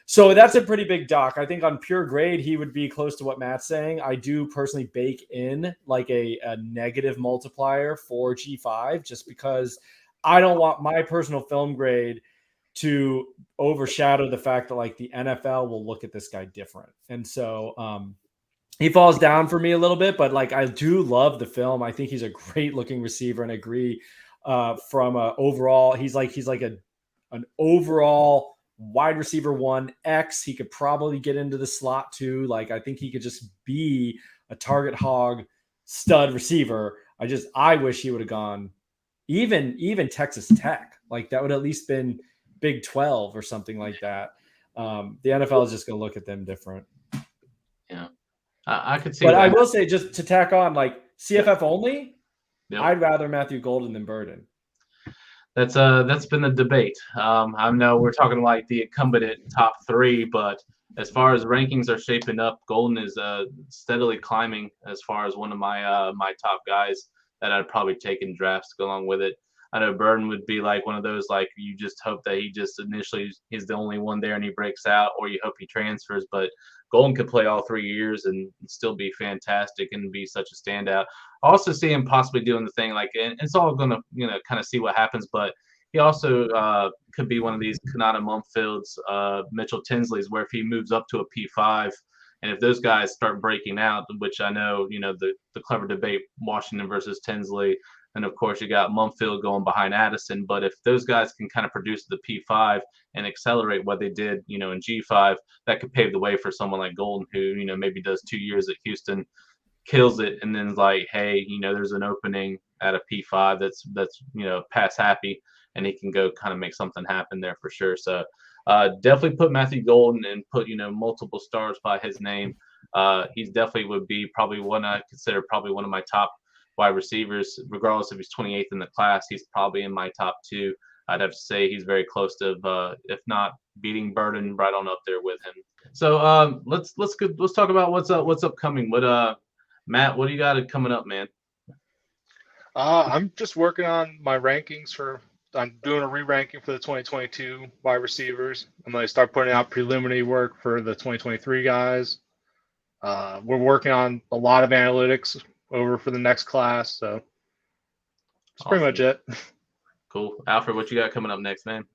So that's a pretty big dock. I think on pure grade, he would be close to what Matt's saying. I do personally bake in like a negative multiplier for G5, just because I don't want my personal film grade to overshadow the fact that like the NFL will look at this guy different. And so he falls down for me a little bit, but like I do love the film. I think he's a great looking receiver, and I agree from overall, he's like an overall wide receiver 1X. He could probably get into the slot too. Like I think he could just be a target hog stud receiver. I wish he would have gone even Texas Tech. Like that would at least been Big 12 or something like that. The NFL is just going to look at them different. Yeah, I could see. But that. I will say, just to tack on, like CFF only, Yep. I'd rather Matthew Golden than Burden. That's been the debate. I know we're talking like the incumbent at top 3, but as far as rankings are shaping up, Golden is steadily climbing as far as one of my my top guys that I'd probably take in drafts to go along with it. I know Burden would be like one of those, like you just hope that he just initially he's the only one there and he breaks out, or you hope he transfers. But Golden could play all 3 years and still be fantastic and be such a standout. I also see him possibly doing the thing like, and it's all going to kind of see what happens, but he also could be one of these Kanata Mumfields, Mitchell Tinsleys, where if he moves up to a P5, and if those guys start breaking out, which I know, the clever debate, Washington versus Tinsley, and of course you got Mumfield going behind Addison. But if those guys can kind of produce the P5 and accelerate what they did, in G5, that could pave the way for someone like Golden, who, maybe does 2 years at Houston, kills it, and then like, hey, there's an opening at a P5 that's pass happy, and he can go kind of make something happen there for sure. So definitely put Matthew Golden and put, multiple stars by his name. He's definitely would be probably one I consider probably one of my top wide receivers, regardless if he's 28th in the class. He's probably in my top 2. I'd have to say he's very close to, if not beating Burden, right on up there with him. So let's talk about what's upcoming. Matt, what do you got coming up, man? I'm just working on my rankings I'm doing a re-ranking for the 2022 wide receivers. I'm going to start putting out preliminary work for the 2023 guys. We're working on a lot of analytics over for the next class, so that's awesome. Pretty much it. Cool. Alfred, what you got coming up next, man?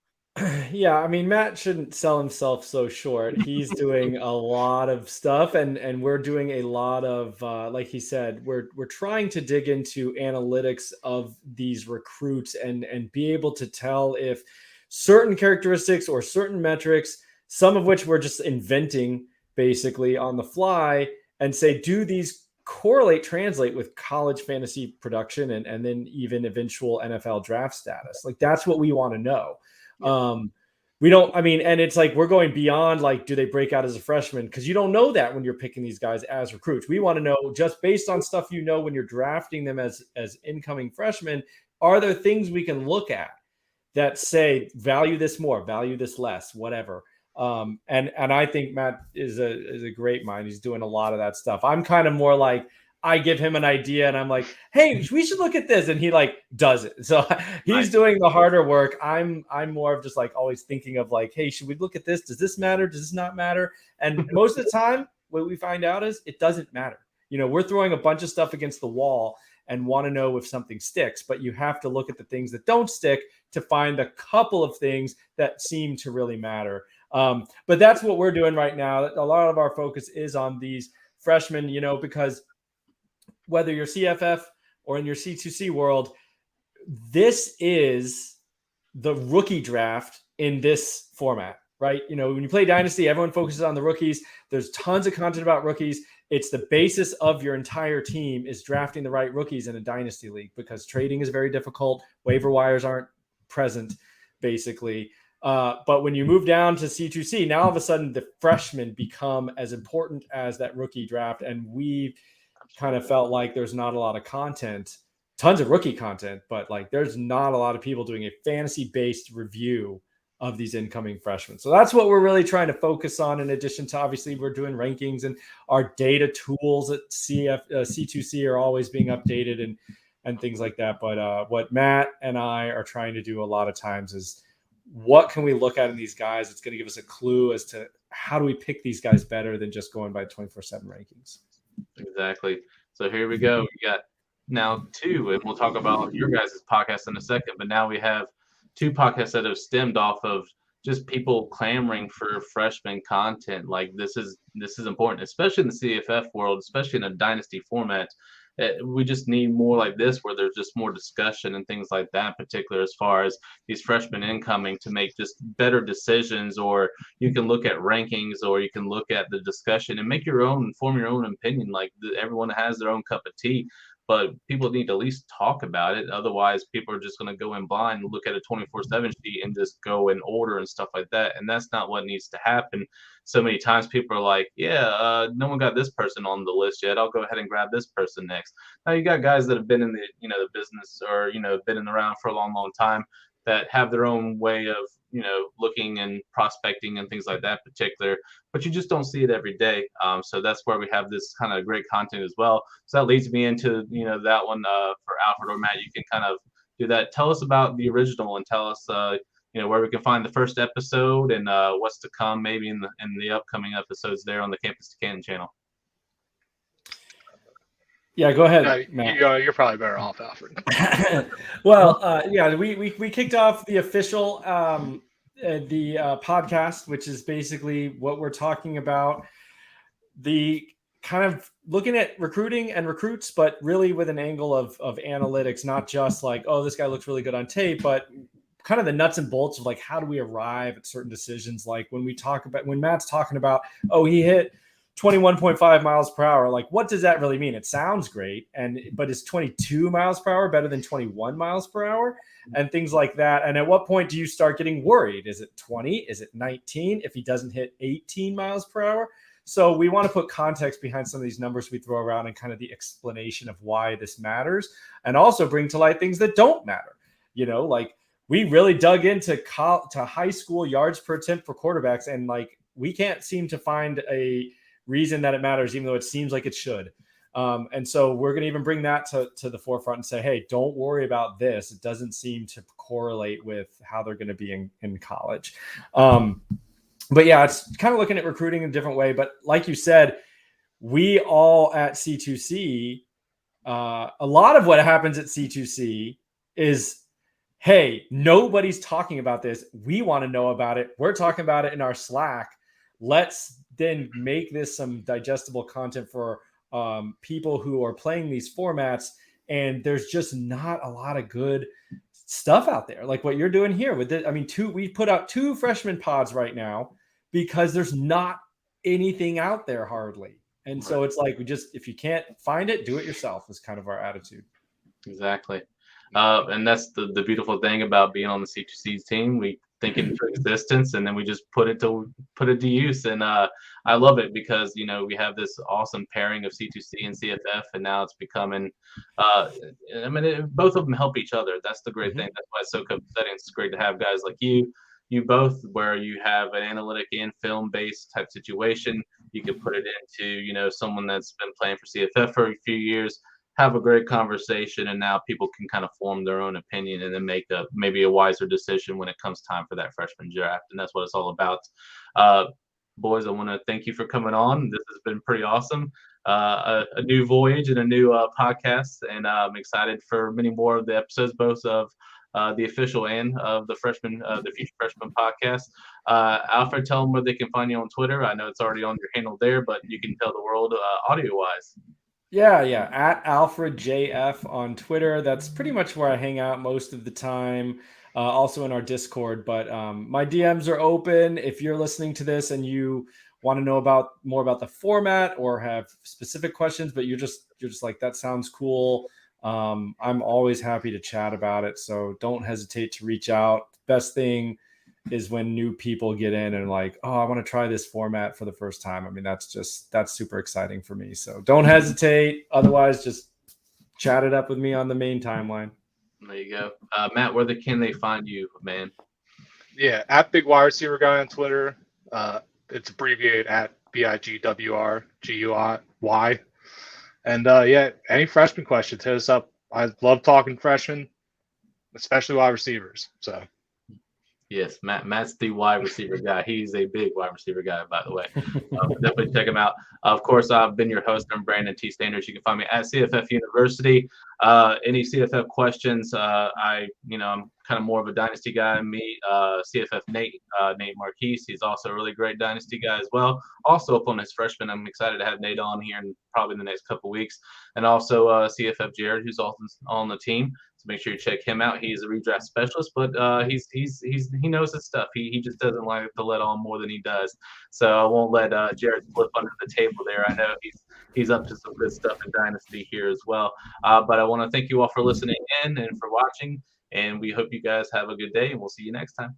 Yeah, I mean, Matt shouldn't sell himself so short. He's doing a lot of stuff, and we're doing a lot of, like he said, we're trying to dig into analytics of these recruits and be able to tell if certain characteristics or certain metrics, some of which we're just inventing basically on the fly, and say, do these translate with college fantasy production and then even eventual NFL draft status? Like, that's what we want to know. We don't, I mean, and it's like, we're going beyond like, do they break out as a freshman? Because you don't know that when you're picking these guys as recruits. We want to know, just based on stuff, when you're drafting them as incoming freshmen, are there things we can look at that say, value this more, value this less, whatever. And I think Matt is a great mind. He's doing a lot of that stuff. I'm kind of more like, I give him an idea and I'm like, hey, we should look at this. And he like does it. So he's doing the harder work. I'm more of just like always thinking of like, hey, should we look at this? Does this matter? Does this not matter? And most of the time what we find out is it doesn't matter. We're throwing a bunch of stuff against the wall and want to know if something sticks, but you have to look at the things that don't stick to find a couple of things that seem to really matter. But that's what we're doing right now. A lot of our focus is on these freshmen, because whether you're CFF or in your C2C world, this is the rookie draft in this format, right? When you play Dynasty, everyone focuses on the rookies. There's tons of content about rookies. It's the basis of your entire team is drafting the right rookies in a Dynasty league, because trading is very difficult. Waiver wires aren't present, basically. But when you move down to C2C, now all of a sudden the freshmen become as important as that rookie draft. And we kind of felt like there's not a lot of content, tons of rookie content, but like there's not a lot of people doing a fantasy-based review of these incoming freshmen. So that's what we're really trying to focus on. In addition to, obviously, we're doing rankings, and our data tools at C2C are always being updated and things like that. But what Matt and I are trying to do a lot of times is, what can we look at in these guys? It's going to give us a clue as to how do we pick these guys better than just going by 24/7 rankings. Exactly. So here we go. We got now 2, and we'll talk about your guys' podcast in a second. But now we have 2 podcasts that have stemmed off of just people clamoring for freshman content. Like this is important, especially in the CFF world, especially in a dynasty format. We just need more like this, where there's just more discussion and things like that, in particular as far as these freshmen incoming, to make just better decisions. Or you can look at rankings, or you can look at the discussion and form your own opinion. Like everyone has their own cup of tea, but people need to at least talk about it. Otherwise, people are just going to go in blind and look at a 24/7 sheet and just go in order and stuff like that. And that's not what needs to happen. So many times people are like, no one got this person on the list yet. I'll go ahead and grab this person next. Now you got guys that have been in the, the business, or, been around for a long, long time, that have their own way of, looking and prospecting and things like that in particular, but you just don't see it every day. So that's where we have this kind of great content as well. So that leads me into, that one for Alfred or Matt. You can kind of do that. Tell us about the original, and tell us, where we can find the first episode, and what's to come maybe in the upcoming episodes there on the Campus to Canton channel. Yeah, go ahead, Matt. You're probably better off, Alfred. Well, we kicked off the official the podcast, which is basically what we're talking about, the kind of looking at recruiting and recruits, but really with an angle of analytics, not just like, oh, this guy looks really good on tape, but kind of the nuts and bolts of like, how do we arrive at certain decisions? Like when Matt's talking about, oh, he hit 21.5 miles per hour. Like, what does that really mean? It sounds great, but is 22 miles per hour better than 21 miles per hour? And things like that. And at what point do you start getting worried? Is it 20? Is it 19? If he doesn't hit 18 miles per hour? So we want to put context behind some of these numbers we throw around and kind of the explanation of why this matters, and also bring to light things that don't matter. Like, we really dug into to high school yards per attempt for quarterbacks, and like, we can't seem to find a reason that it matters, even though it seems like it should. And so we're going to even bring that to the forefront and say, hey, don't worry about this. It doesn't seem to correlate with how they're going to be in college. But yeah, it's kind of looking at recruiting in a different way. But like you said, we all at C2C, a lot of what happens at C2C is, hey, nobody's talking about this. We want to know about it. We're talking about it in our Slack. Let's then make this some digestible content for people who are playing these formats. And there's just not a lot of good stuff out there, like what you're doing here with it. I mean, we put out 2 freshman pods right now because there's not anything out there hardly. And so it's like, if you can't find it, do it yourself is kind of our attitude. Exactly. And that's the beautiful thing about being on the C2C team. We think it into existence, and then we just put it to use. And I love it because we have this awesome pairing of C2C and CFF, and now it's becoming. Both of them help each other. That's the great thing. That's why it's so exciting. It's great to have guys like you both, where you have an analytic and film based type situation. You can put it into someone that's been playing for CFF for a few years. Have a great conversation, and now people can kind of form their own opinion and then make maybe a wiser decision when it comes time for that freshman draft. And that's what it's all about. Boys, I want to thank you for coming on. This has been pretty awesome. A new voyage and a new podcast, and I'm excited for many more of the episodes, both of the official and of the Future Freshmen Podcast. Alfred, tell them where they can find you on Twitter. I know it's already on your handle there, but you can tell the world audio-wise. Yeah. At Alfred JF on Twitter. That's pretty much where I hang out most of the time. Also in our Discord. But my DMs are open. If you're listening to this and you want to know more about the format or have specific questions, but you're just like, that sounds cool, I'm always happy to chat about it. So don't hesitate to reach out. Best thing is when new people get in and like, oh, I want to try this format for the first time. I mean, that's super exciting for me. So don't hesitate. Otherwise, just chat it up with me on the main timeline. There you go. Matt, where can they find you, man? Yeah, at Big Wide Receiver Guy on Twitter. It's abbreviated at BIGWRGUY. And any freshman questions, hit us up. I love talking freshmen, especially wide receivers. So. Yes, Matt's the wide receiver guy. He's a big wide receiver guy, by the way. Definitely check him out. Of course, I've been your host. I'm Brandon T. Standards. You can find me at CFF University. Any CFF questions? I'm kind of more of a dynasty guy than me. CFF Nate Marquise. He's also a really great dynasty guy as well. Also up on his freshman. I'm excited to have Nate on here in probably the next couple weeks. And also CFF Jared, who's also on the team. Make sure you check him out. He's a redraft specialist, but he knows his stuff. He just doesn't like to let on more than he does. So I won't let Jared flip under the table there. I know he's up to some good stuff in Dynasty here as well. But I want to thank you all for listening in and for watching. And we hope you guys have a good day, and we'll see you next time.